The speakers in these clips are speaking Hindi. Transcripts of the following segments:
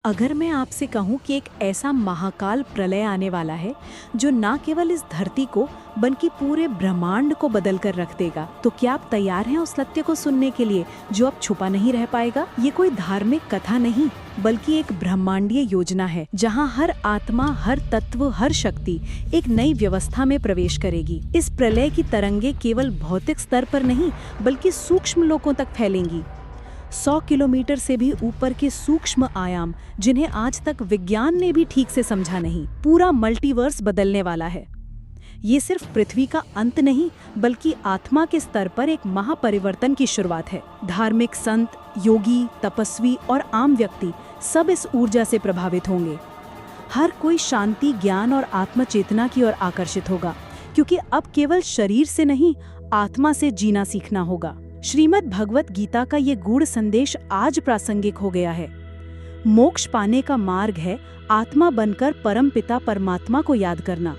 अगर मैं आपसे कहूं कि एक ऐसा महाकाल प्रलय आने वाला है जो ना केवल इस धरती को बल्कि पूरे ब्रह्मांड को बदल कर रख देगा, तो क्या आप तैयार हैं उस सत्य को सुनने के लिए जो अब छुपा नहीं रह पाएगा? ये कोई धार्मिक कथा नहीं, बल्कि एक ब्रह्मांडीय योजना है जहां हर आत्मा, हर तत्व, हर शक्ति एक नई व्यवस्था में प्रवेश करेगी। इस प्रलय की तरंगे केवल भौतिक स्तर पर नहीं बल्कि सूक्ष्म लोकों तक फैलेंगी। 100 किलोमीटर से भी ऊपर के सूक्ष्म आयाम जिन्हें आज तक विज्ञान ने भी ठीक से समझा नहीं। पूरा मल्टीवर्स बदलने वाला है। ये सिर्फ पृथ्वी का अंत नहीं बल्कि आत्मा के स्तर पर एक महापरिवर्तन की शुरुआत है। धार्मिक संत, योगी, तपस्वी और आम व्यक्ति सब इस ऊर्जा से प्रभावित होंगे। हर कोई शांति, ज्ञान और आत्मचेतना की ओर आकर्षित होगा, क्योंकि अब केवल शरीर से नहीं, आत्मा से जीना सीखना होगा। श्रीमद् भगवत गीता का ये गूढ़ संदेश आज प्रासंगिक हो गया है। मोक्ष पाने का मार्ग है आत्मा बनकर परमपिता परमात्मा को याद करना।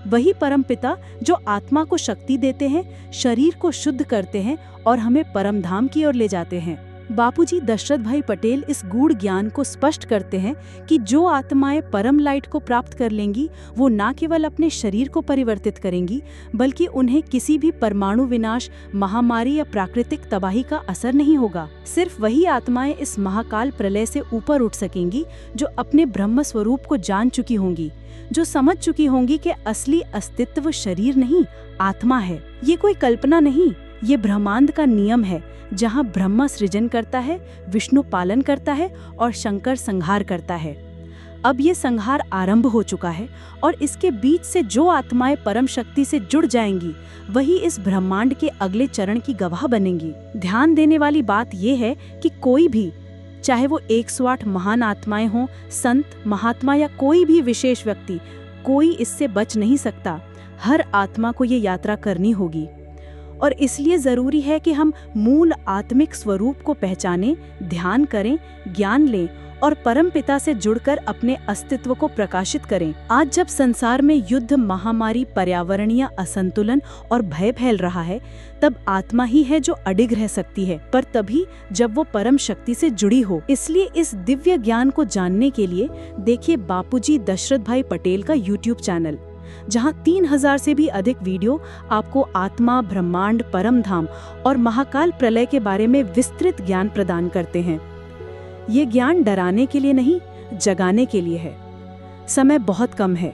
वही परमपिता जो आत्मा को शक्ति देते हैं, शरीर को शुद्ध करते हैं और हमें परमधाम की ओर ले जाते हैं। बापूजी दशरथ भाई पटेल इस गूढ़ ज्ञान को स्पष्ट करते हैं कि जो आत्माएं परम लाइट को प्राप्त कर लेंगी, वो न केवल अपने शरीर को परिवर्तित करेंगी, बल्कि उन्हें किसी भी परमाणु विनाश, महामारी या प्राकृतिक तबाही का असर नहीं होगा। सिर्फ वही आत्माएं इस महाकाल प्रलय से ऊपर उठ सकेंगी जो अपने ब्रह्म स्वरूप को जान चुकी होंगी, जो समझ चुकी होंगी कि असली अस्तित्व शरीर नहीं, आत्मा है। ये कोई कल्पना नहीं, ये ब्रह्मांड का नियम है, जहाँ ब्रह्मा सृजन करता है, विष्णु पालन करता है और शंकर संहार करता है। अब ये संहार आरंभ हो चुका है और इसके बीच से जो आत्माएं परम शक्ति से जुड़ जाएंगी, वही इस ब्रह्मांड के अगले चरण की गवाह बनेंगी। ध्यान देने वाली बात ये है कि कोई भी, चाहे वो 108 महान आत्माएं हों, संत, महात्मा या कोई भी विशेष व्यक्ति, कोई इससे बच नहीं सकता। हर आत्मा को ये यात्रा करनी होगी और इसलिए जरूरी है कि हम मूल आत्मिक स्वरूप को पहचानें, ध्यान करें, ज्ञान लें और परमपिता से जुड़कर अपने अस्तित्व को प्रकाशित करें। आज जब संसार में युद्ध, महामारी, पर्यावरणीय असंतुलन और भय फैल रहा है, तब आत्मा ही है जो अडिग रह सकती है, पर तभी जब वो परम शक्ति से जुड़ी हो। इसलिए इस दिव्य ज्ञान को जानने के लिए देखिए बापूजी दशरथ भाई पटेल का YouTube चैनल, जहां 3000 से भी अधिक वीडियो आपको आत्मा, ब्रह्मांड, परमधाम और महाकाल प्रलय के बारे में विस्तृत ज्ञान प्रदान करते हैं। ये ज्ञान डराने के लिए नहीं, जगाने के लिए है। समय बहुत कम है।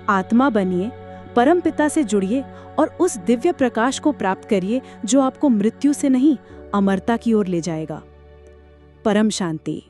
आत्मा बनिए, परमपिता से जुड़िए और उस दिव्य प्रकाश को प्राप्त करिए जो आपको मृत्यु से नहीं, अमरता की ओर ले जाएगा। परम शांति।